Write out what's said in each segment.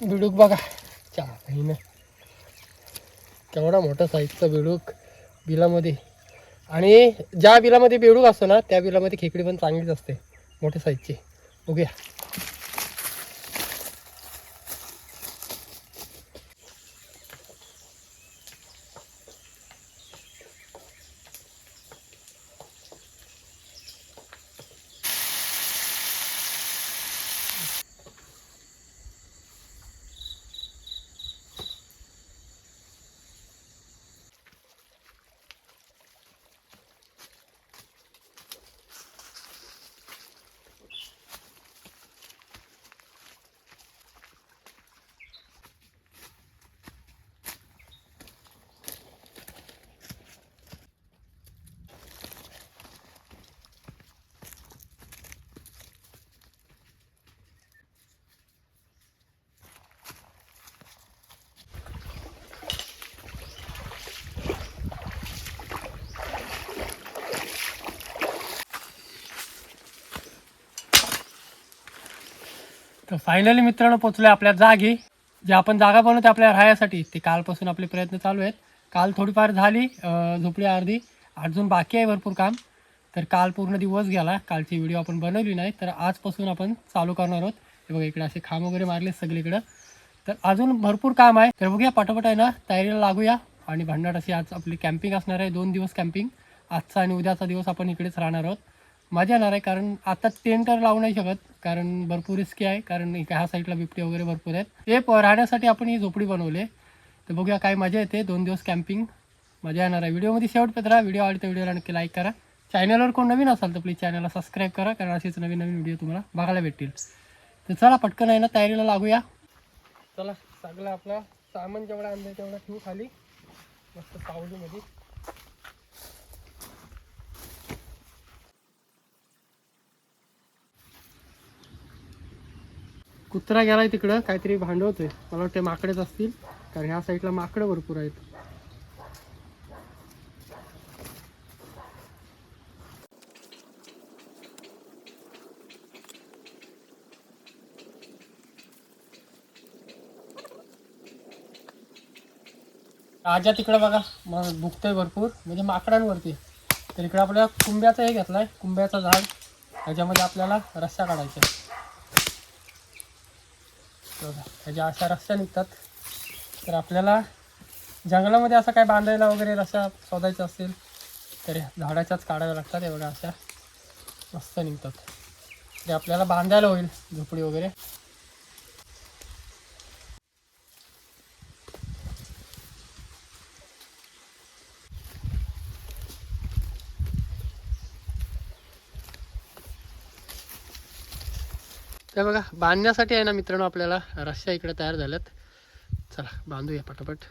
बिडूक बघा, चाईनं केवढा मोठा साईजचा बेडूक बिलामध्ये. आणि ज्या बिलामध्ये बेडूक असतो ना त्या बिलामध्ये खेकडी पण चांगलीच असते, मोठ्या साईजची. बघूया. तर फायनली मित्रांनो पोचलोय आपल्या जागी. जे आपण जागा बनवतो आपल्या राहण्यासाठी, ते कालपासून आपले प्रयत्न चालू आहेत. काल थोडीफार झाली झोपडी अर्धी, अजून बाकी आहे भरपूर काम. तर काल पूर्ण दिवस गेला, कालची व्हिडिओ आपण बनवली नाही. तर आजपासून आपण चालू करणार आहोत. हे बघा इकडे असे खांब वगैरे मारले सगळीकडं. तर अजून भरपूर काम आहे. तर बघूया पटापट आहे ना तयारीला लागूया. आणि भन्नाट अशी आज आपली कॅम्पिंग असणार आहे, 2 दिवस कॅम्पिंग. आजचा आणि उद्याचा दिवस आपण इकडेच राहणार आहोत. मजा येणार आहे, कारण आता टेंट तर लावू नाही शकत, कारण भरपूर रिस्की आहे. कारण ह्या साईडला बिबटे वगैरे भरपूर आहेत. ते राहण्यासाठी आपण ही झोपडी बनवली. तर बघूया काय मजा येते. 2 दिवस कॅम्पिंग, मजा येणार आहे. व्हिडिओमध्ये शेवटपर्यंत राहा. व्हिडिओ आवडते व्हिडिओला नक्की लाईक करा. चॅनलवर कोण नवीन असाल तर प्लीज चॅनलला सबस्क्राईब करा, कारण असेच नवीन नवीन व्हिडिओ तुम्हाला बघायला भेटतील. तर चला पटकन आहे ना तयारीला लागूया. चला सगळं आपलं सामान जेवढं आणलं तेवढं ठेवू खाली मस्त सावलीमध्ये. कुत्रा गेलाय तिकडं, काहीतरी भांडवतोय. मला वाटतं माकडेच असतील, कारण ह्या साईडला माकडं भरपूर आहेत. राजा तिकडं बघा मग भुकतोय भरपूर, म्हणजे माकडांवरती. तर इकडं आपल्याला कुंब्याचा हे घेतलाय, कुंब्याचं झाड. ह्याच्यामध्ये आपल्याला रस्सा काढायचा. बघा ह्याच्या अशा रस्त्या निघतात. तर आपल्याला जंगलामध्ये असं काय बांधायला वगैरे रस्सा शोधायचा असेल तर झाडाच्याच काढाव्या लागतात. हे बघा अशा मस्त निघतात. ते आपल्याला बांधायला होईल झोपडी वगैरे. ते बघा बांधण्यासाठी आहे ना मित्रांनो आपल्याला रस्सा इकडे तयार झाल्यात. चला बांधूया पटापट.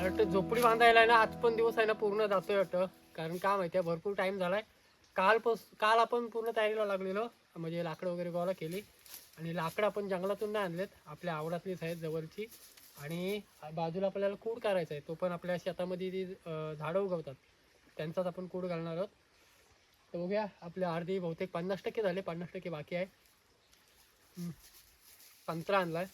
वाटतं झोपडी बांधायला आहे ना आज पण दिवस आहे ना पूर्ण जातोय वाटतं. कारण काय माहिती आहे भरपूर टाइम झालाय. काल आपण पूर्ण तयारीला लागलेलो, म्हणजे लाकडं वगैरे गोळा केली. आणि लाकडं आपण जंगलातून नाही आणलेत, आपल्या आवडातलीच आहेत जवळची. आणि बाजूला आपल्याला कूड करायचा आहे, तो पण आपल्या शेतामध्ये जी झाडं उगवतात त्यांचाच आपण कूड घालणार आहोत. तर बघूया आपले अर्धी बहुतेक 50% झाले, 50% बाकी आहे. संत्रा आणलाय.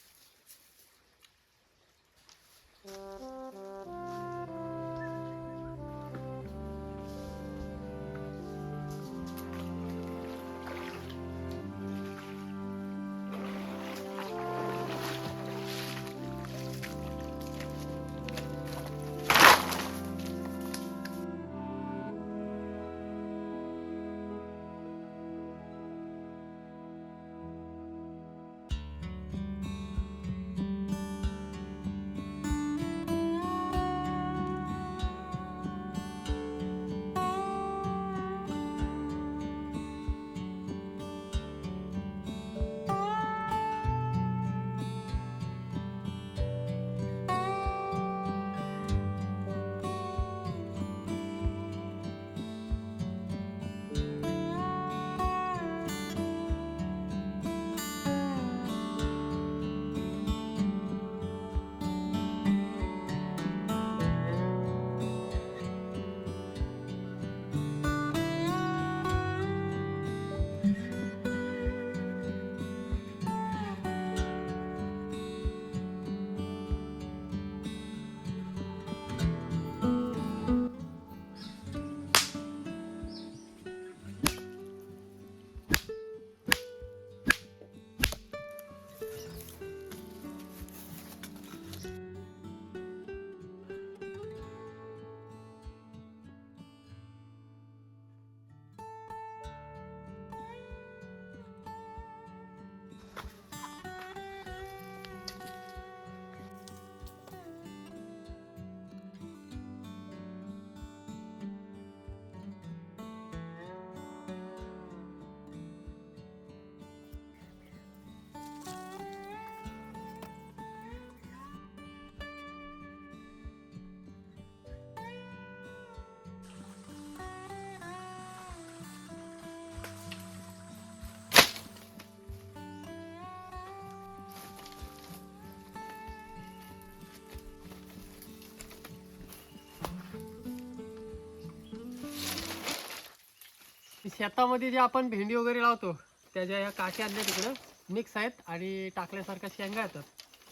शेतामध्ये जे आपण भेंडी वगैरे लावतो त्याच्या या काठी आणल्या तिकडं मिक्स आहेत आणि टाकल्यासारख्या शेंगा येतात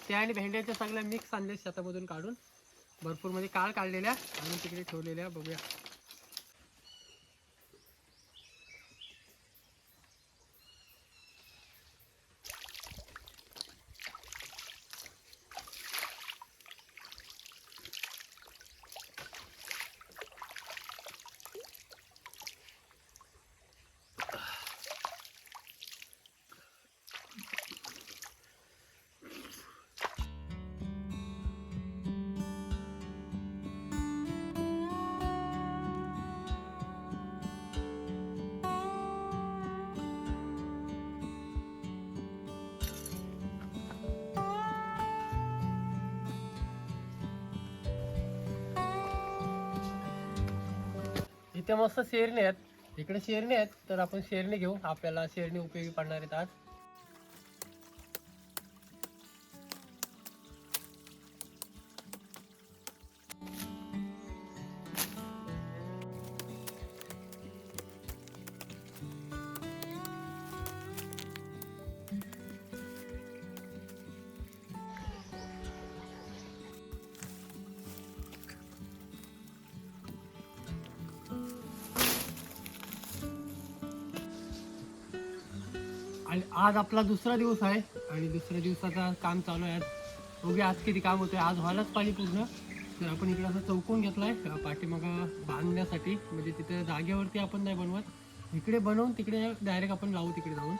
त्या आणि भेंड्याच्या सगळ्या मिक्स आणले शेतामधून काढून भरपूर मध्ये काळ काढलेल्या आणि तिकडे ठेवलेल्या. बघूया इथे मस्त शेरणी आहेत, इकडे शेरणी आहेत तर आपण शेरणी घेऊ, आपल्याला शेरणी उपयोगी पडणार आहेत आज. आणि आज आपला दुसरा दिवस आहे आणि दुसऱ्या दिवसाचा काम चालू आहे. बघूया आज किती काम होतंय, आज व्हायलाच पाहिजे पूर्ण. तर आपण इकडे असं चौकून घेतलाय पाठीमागं बांधण्यासाठी, म्हणजे तिथे जागेवरती आपण नाही बनवत, इकडे बनवून तिकडे डायरेक्ट आपण लावू तिकडे जाऊन.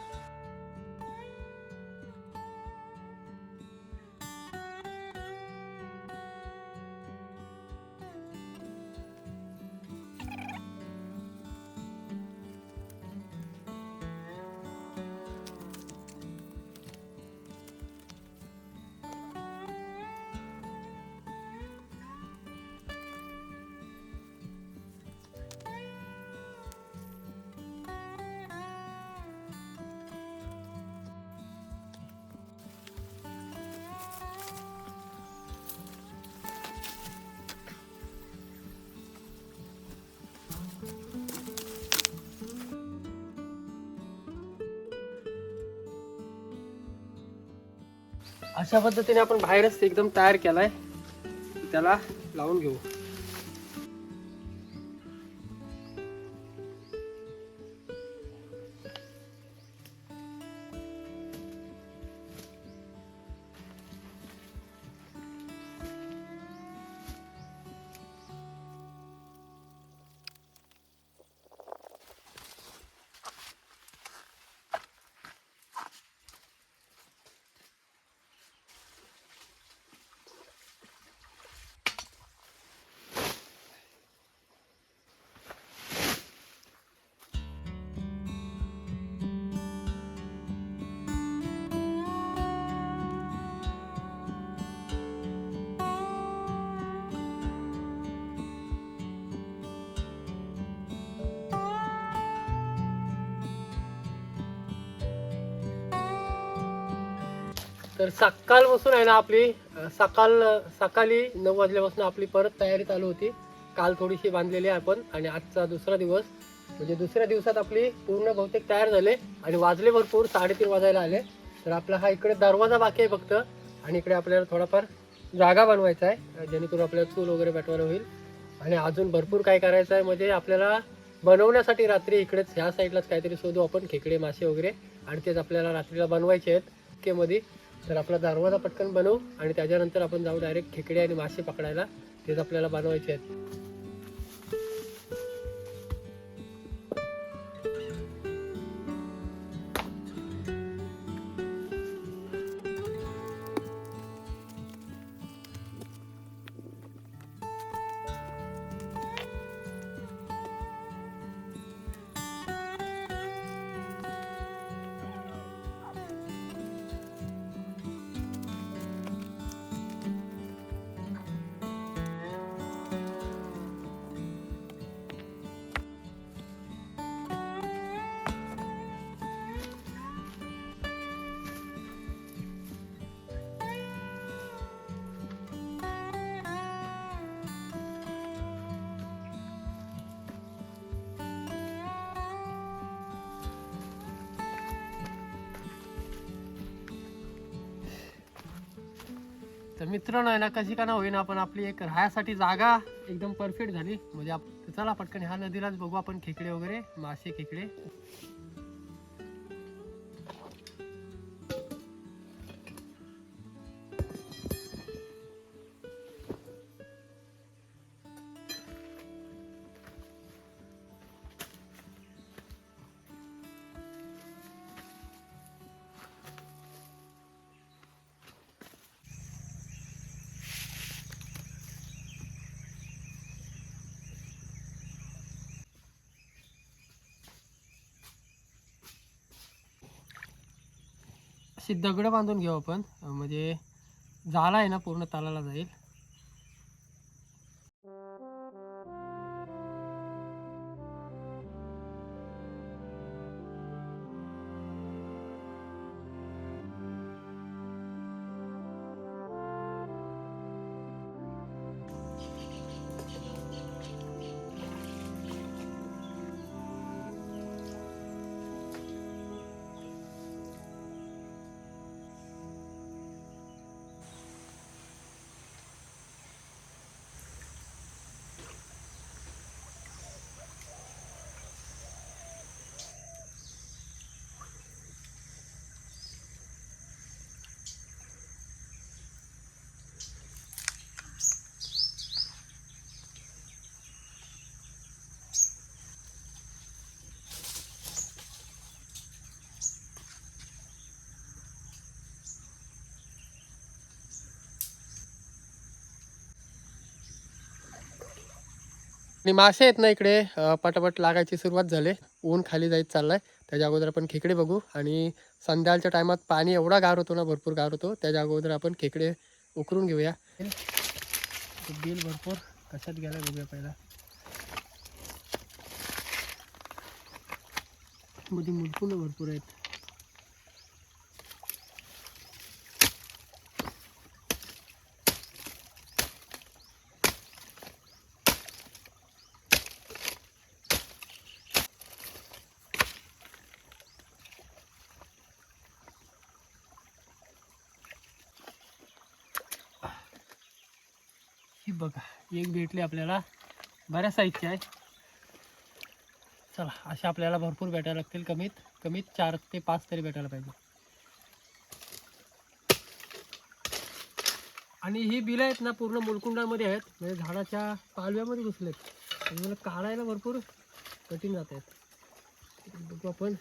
अशा पद्धतीने आपण बाहेरच एकदम तयार केलाय, त्याला लावून घेऊ. तर सकाळपासून आहे ना आपली सकाळी 9 वाजल्यापासून आपली परत तयारी चालू होती. काल थोडीशी बांधलेली आहे आपण, आणि आजचा दुसरा दिवस, म्हणजे दुसऱ्या दिवसात आपली पूर्ण बहुतेक तयार झाले आणि वाजले भरपूर, 3:30 वाजायला आले. तर आपला हा इकडे दरवाजा बाकी आहे फक्त, आणि इकडे आपल्याला थोडाफार जागा बनवायचा आहे जेणेकरून आपल्याला चूल वगैरे पेटवायला होईल. आणि अजून भरपूर काय करायचं आहे, म्हणजे आपल्याला बनवण्यासाठी रात्री इकडेच ह्या साईडलाच काहीतरी शोधू आपण, खेकडे मासे वगैरे, आणि तेच आपल्याला रात्रीला बनवायचे आहेत केमध्ये. तर आपला दरवाजा पटकन बनवू आणि त्याच्यानंतर आपण जाऊ डायरेक्ट खेकडे आणि मासे पकडायला, तेच आपल्याला बनवायचे आहेत. तर मित्रांनो आहे ना, कशी का ना होईना आपण आपली एक राहण्यासाठी जागा एकदम परफेक्ट झाली. म्हणजे चला पटकन ह्या नदीलाच बघू आपण खेकडे वगैरे, मासे खेकडे. अशी दगड बांधून घेऊ आपण, म्हणजे जाळा आहे ना पूर्ण तलाला जाईल. आणि मासे आहेत ना इकडे पटापट लागायची सुरुवात झाली. ऊन खाली जायचं चाललाय. त्याच्या अगोदर आपण खेकडे बघू, आणि संध्याकाळच्या टायमात पाणी एवढा गार होतो ना, भरपूर गार होतो, त्याच्या अगोदर आपण खेकडे उकरून घेऊया. बिल भरपूर कशात गेला बघूया पहिला. मध्ये मुडपून भरपूर आहेत. बघा एक भेटली आपल्याला, बऱ्याच साईजची आहे. चला अशा आपल्याला भरपूर भेटायला लागतील, कमीत कमीत 4 ते 5 तरी भेटायला पाहिजे. आणि ही बिलं आहेत ना पूर्ण मुलकुंडामध्ये आहेत, म्हणजे झाडाच्या पालव्यामध्ये घुसलेत, मला काढायला भरपूर कठीण जात आहेत. बघू आपण.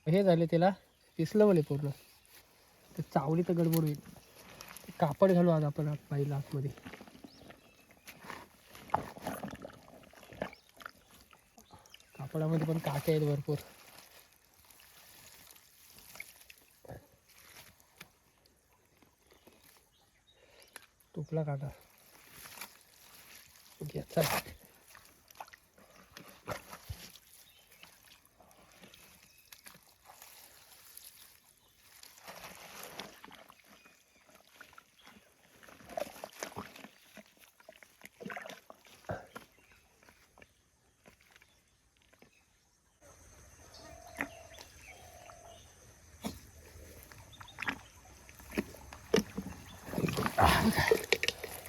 हे झाले त्याला पिसलं बोले पूर्ण, तर चावली तर गडबड होईल. कापड घालू आज आपण पहिला आतमध्ये. कापडामध्ये पण काटे आहेत भरपूर. तुपला काटा घ्यायचा.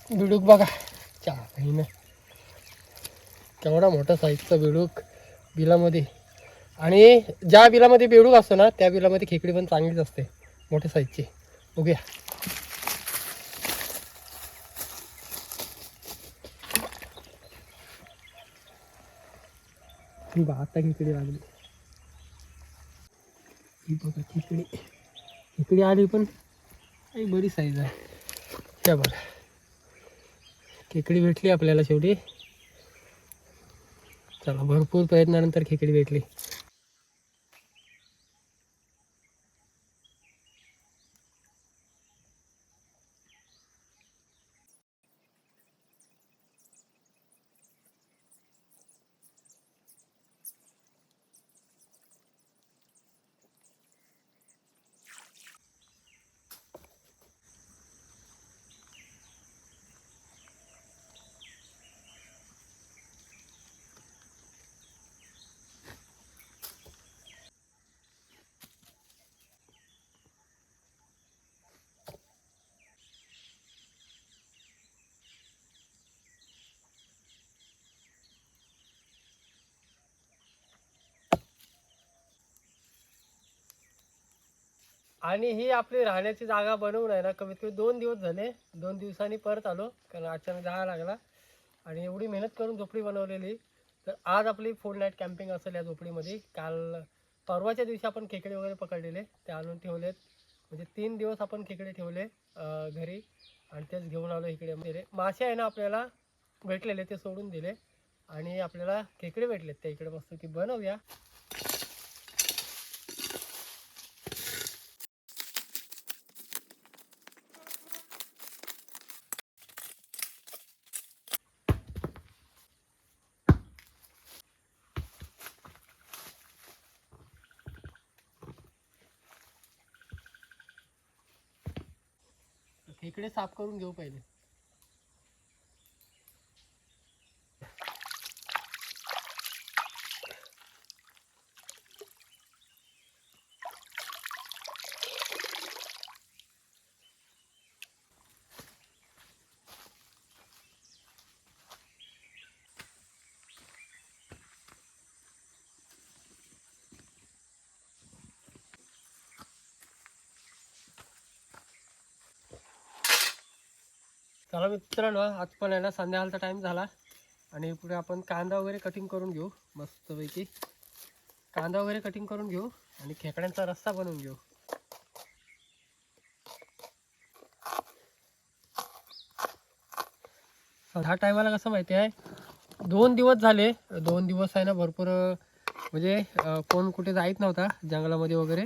बिडूक बघा, चाईनं केवढा मोठा साईजचा बेडूक बिलामध्ये. आणि ज्या बिलामध्ये बेडूक असतो ना त्या बिलामध्ये खेकडी पण चांगलीच असते, मोठ्या साईजची. बघूया. ही बघा आता खेकडी लागली. ही बघा खेकडी, खेकडी आली पण एक बरी साईज आहे. त्या बघा खेकडी भेटली आपल्याला शेवटी. चला भरपूर प्रयत्नानंतर खेकडी भेटली. आणि ही आपली राहण्याची जागा बनवून आहे ना कमीत कमी 2 दिवस झाले. 2 दिवसांनी परत आलो, कारण अचानक जायला लागला. आणि एवढी मेहनत करून झोपडी बनवलेली. तर आज आपली फुल नाईट कॅम्पिंग असेल या झोपडीमध्ये. काल परवाच्या दिवशी आपण खेकडे वगैरे पकडलेले, ते आणून ठेवलेत. म्हणजे 3 दिवस आपण खेकडे ठेवले घरी, आणि तेच घेऊन आलो इकडे. मासे आहे ना आपल्याला भेटलेले ते सोडून दिले, आणि आपल्याला खेकडे भेटलेत त्या इकडे. मस्त की बनवूया. खेकडे साफ करून घेऊ पहिले. चला मित्रांनो, आज पण आहे ना संध्याकाळचा टाइम झाला, आणि पुढे आपण कांदा वगैरे कटिंग करून घेऊ मस्तपैकी. कांदा वगैरे कटिंग करून घेऊ आणि खेकड्यांचा रस्सा बनवून घेऊ. ह्या टायमाला कसं माहिती आहे, 2 दिवस झाले, 2 दिवस आहे ना भरपूर म्हणजे कोण कुठे जायत नव्हता जंगलामध्ये वगैरे.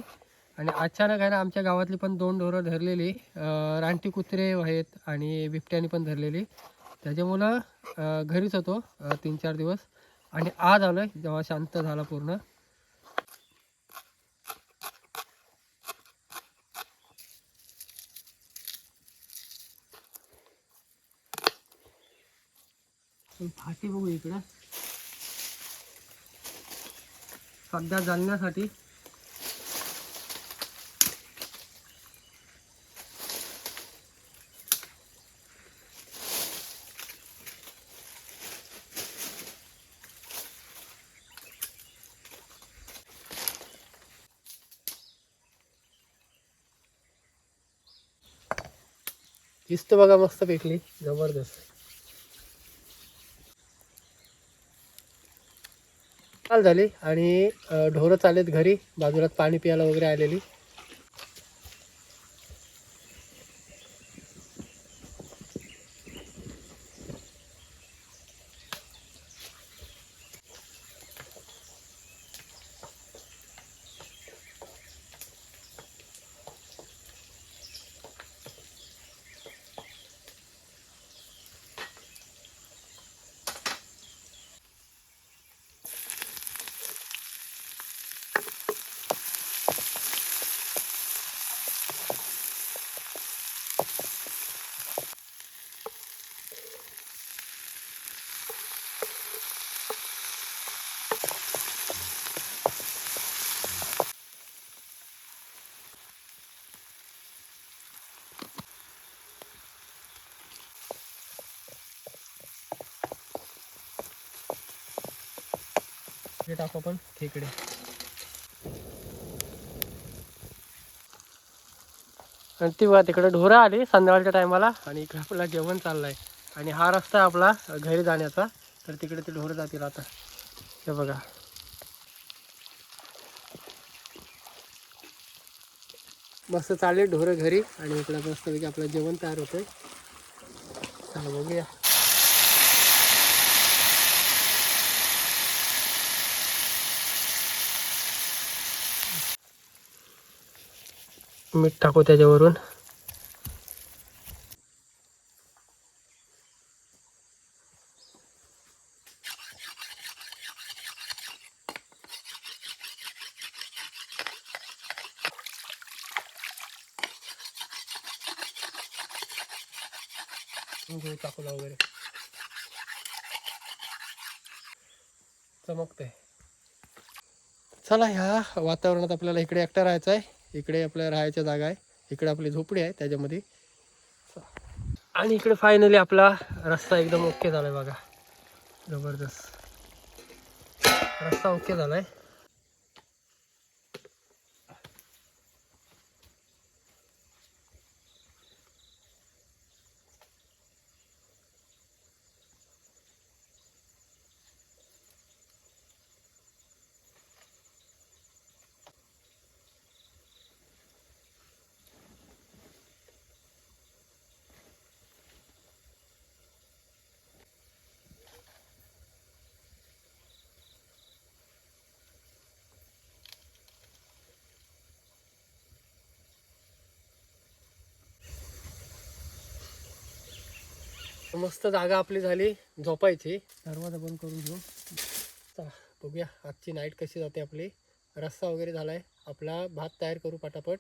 आणि अचानक आहे ना आमच्या गावातली पण 2 ढोरं धरलेली, रानटी कुत्रे आहेत आणि बिबट्याने पण धरलेली. त्याच्यामुळं घरीच होतो 3-4 दिवस. आणि आज आलोय जेव्हा शांत झाला पूर्ण. फाटी बघू इकडं सध्या जालण्यासाठी. दिसतं बघा मस्त पेटली जबरदस्त. चाल झाली आणि ढोरं चालेत घरी, बाजूला पाणी प्यायला वगैरे आलेली. हे टाकू आपण खेकडे. आणि ती बघा तिकडे ढोरं आली संध्याकाळच्या टायमाला आणि इकडे आपला जेवण चाललंय. आणि हा रस्ता आहे आपला घरी जाण्याचा, तर तिकडे ते ढोरं जातील आता. हे बघा मस्त चालले ढोरं घरी आणि इकडे मस्तपैकी आपलं जेवण तयार होतंय. चला बघूया. मीठ टाकू त्याच्यावरून. घेऊ टाकूला वगैरे चमकतंय. चला ह्या वातावरणात आपल्याला इकडे एकटं राहायचं आहे. इकडे आपल्या राहायच्या जागा आहे, इकडे आपली झोपडी आहे त्याच्यामध्ये. आणि इकडे फायनली आपला रस्ता एकदम ओके झालाय बघा, जबरदस्त रस्ता ओके झालाय. मस्त जागा आपली झाली झोपायची. दरवाजा बंद करून घेऊ. चला बघूया आजची नाईट कशी जाते आपली. रस्सा वगैरे झालाय आपला, भात तयार करू पटापट.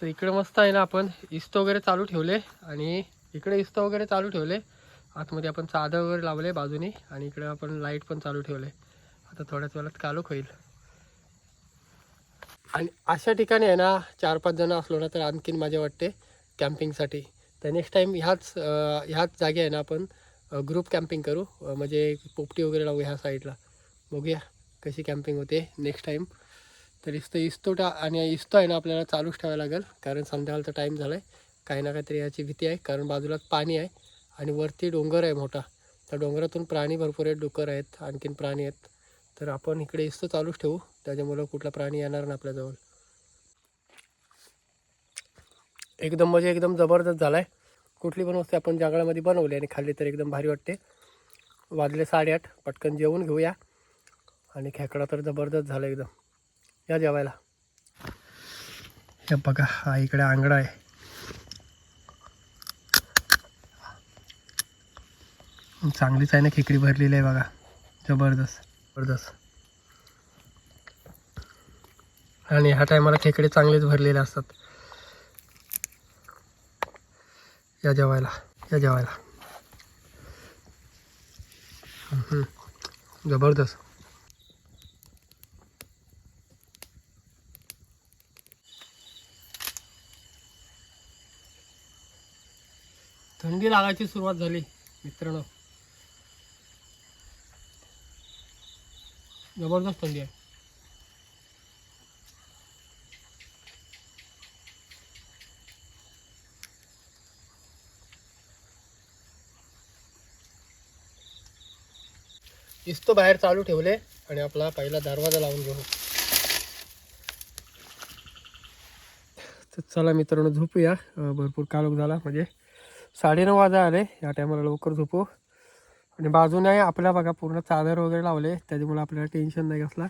तर इकडे मस्त आहे ना, आपण इस्त वगैरे चालू ठेवले आणि इकडे इस्त वगैरे चालू ठेवले. आतमध्ये आपण चादर वगैरे लावले बाजूनी आणि इकडे आपण लाईट पण चालू ठेवले. आता थोड्याच वेळात कालोख होईल. आणि अशा ठिकाणी आहे ना 4-5 जण असलो ना तर आणखीन मजा वाटते कॅम्पिंगसाठी. तर नेक्स्ट टाईम ह्याच जागी आहे ना आपण ग्रुप कॅम्पिंग करू. म्हणजे पोपटी वगैरे लावू ह्या साईडला. बघूया कशी कॅम्पिंग होते नेक्स्ट टाईम. तर आणि इस्तो आहे ना आपल्याला चालूच ठेवायला लागेल, कारण संध्याकाळचा टाईम झाला आहे. काही ना काहीतरी याची भीती आहे, कारण बाजूलाच पाणी आहे आणि वरती डोंगर आहे मोठा. त्या डोंगरातून प्राणी भरपूर आहेत, डुक्कर आहेत, आणखीन प्राणी आहेत. तर आपण इकडे इस्तो चालूच ठेवू, त्याच्यामुळं कुठला प्राणी येणार ना आपल्याजवळ. एकदम म्हणजे एकदम जबरदस्त झाला आहे. कुठली पण वस्तू आपण जंगलामध्ये बनवली आणि खाल्ली तर एकदम भारी वाटते. वाजले 8:30, पटकन जेवून घेऊया. आणि खेकडा तर जबरदस्त झाला एकदम. या जेवायला. हे बघा, हा इकडे आंगडा आहे. चांगलीच आहे ना, खेकडी भरलेली आहे बघा. जबरदस्त जबरदस्त. आणि ह्या टायमाला खेकडे चांगलेच भरलेले असतात. या जेवायला, या जेवायला. जबरदस्त. थंडी लागायची सुरुवात झाली मित्रांनो. जबरदस्त थंडी आहे. इस्तो बाहेर चालू ठेवले आणि आपला पहिला दरवाजा लावून घेऊ. तर चला मित्रांनो झोपूया. भरपूर कालोख झाला, म्हणजे 9:30 वाजा आले. या टायमाला लवकर झोपू. आणि बाजूने आपल्या बघा पूर्ण चादर वगैरे लावले, त्याच्यामुळे आपल्याला टेन्शन नाही असला.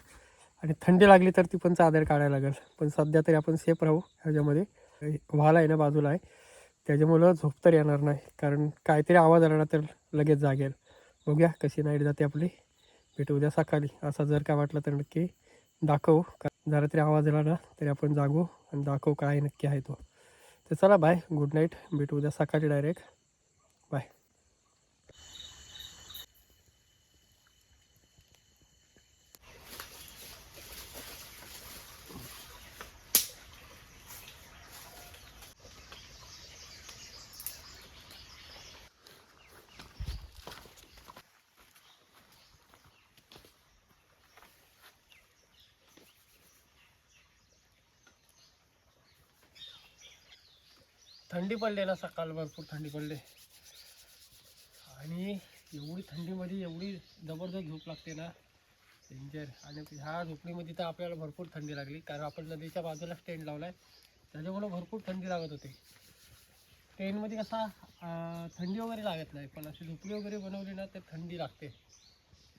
आणि थंडी लागली तर ती पण चादर काढायला लागेल. पण सध्या तरी आपण सेफ राहू. ह्याच्यामध्ये व्हाल आहे ना बाजूला आहे, त्याच्यामुळं झोप तर येणार नाही, कारण काहीतरी आवाज आला ना तर लगेच जागेल. बघूया कशी नाईट जाते आपली. भेटू उद्या सकाळी. असा जर काय वाटलं तर नक्की दाखवू. जरा तरी आवाज आला ना तरी आपण जागू आणि दाखवू काय नक्की आहे तो. तर चला बाय, गुड नाईट. भेटू उद्या सकाळी डायरेक्ट. बाय. थंडी पडली ना, सकाळ भरपूर थंडी पडली. आणि एवढी थंडीमध्ये एवढी जबरदस्त झोप लागते ना, डेंजर. आणि ह्या झोपडीमध्ये तर आपल्याला भरपूर थंडी लागली, कारण आपण नदीच्या बाजूला टेंट लावला आहे, त्याच्यामुळे भरपूर थंडी लागत होती. टेंटमध्ये कसा थंडी वगैरे लागत नाही, पण अशी झोपडी वगैरे बनवली ना तर थंडी लागते.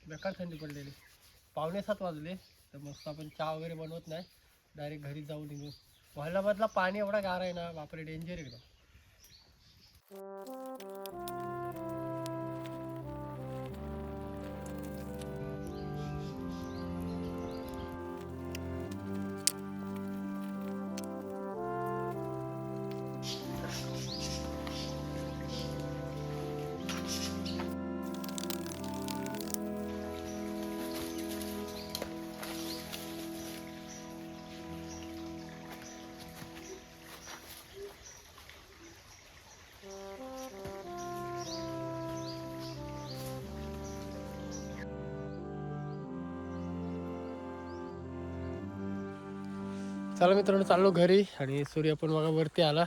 बेकार थंडी पडलेली. 6:45 वाजले. तर मस्त आपण चहा वगैरे बनवत नाही, डायरेक्ट घरी जाऊन निघू. व्हायलामधला पाणी एवढा गार आहे ना, बापरे डेंजर एकदम. चला मित्रांनो, चाललो घरी. आणि सूर्य पण बघा वरती आला.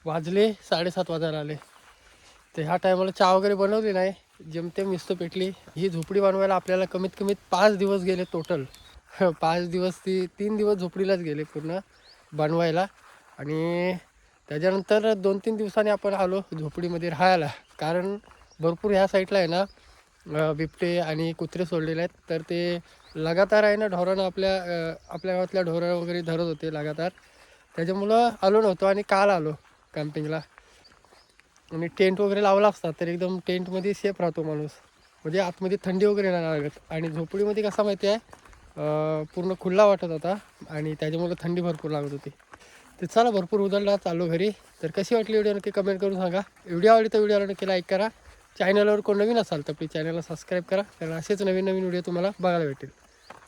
वाजले 7:30 वाजायला आले. तर ह्या टायमाला चहा वगैरे बनवली नाही, जेमतेम मिस्त पेटली. ही झोपडी बनवायला आपल्याला कमीत कमीत 5 दिवस गेले टोटल. 5 दिवस, 3 दिवस झोपडीलाच गेले पूर्ण बनवायला. आणि त्याच्यानंतर 2-3 दिवसांनी आपण आलो झोपडीमध्ये राहायला, कारण भरपूर ह्या साईडला आहे ना बिबटे आणि कुत्रे सोडलेले आहेत. तर ते लगातार आहे ना ढोरानं आपल्या गावातल्या ढोरं वगैरे धरत होते लगातार. त्याच्यामुळं आलो नव्हतो आणि काल आलो कॅम्पिंगला. आणि टेंट वगैरे लावला असता तर एकदम टेंटमध्ये सेफ राहतो माणूस, म्हणजे आतमध्ये थंडी वगैरे नाही लागत. आणि झोपडीमध्ये कसा माहिती आहे, पूर्ण खुल्ला वाटत होता आणि त्याच्यामुळे थंडी भरपूर लागत होती. तर चला भरपूर उदळला, चाललो घरी. तर कशी वाटली व्हिडिओ नक्की कमेंट करून सांगा. व्हिडिओ आवडली तर व्हिडिओला नक्की लाईक करा. चॅनलवर कोण नवीन असाल तर प्लीज चॅनलला सबस्क्राईब करा, कारण असेच नवीन नवीन व्हिडिओ तुम्हाला बघायला भेटेल.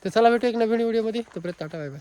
तर चला भेटू एक नवीन व्हिडिओमध्ये. तोपर्यंत टाटा बाय बाय.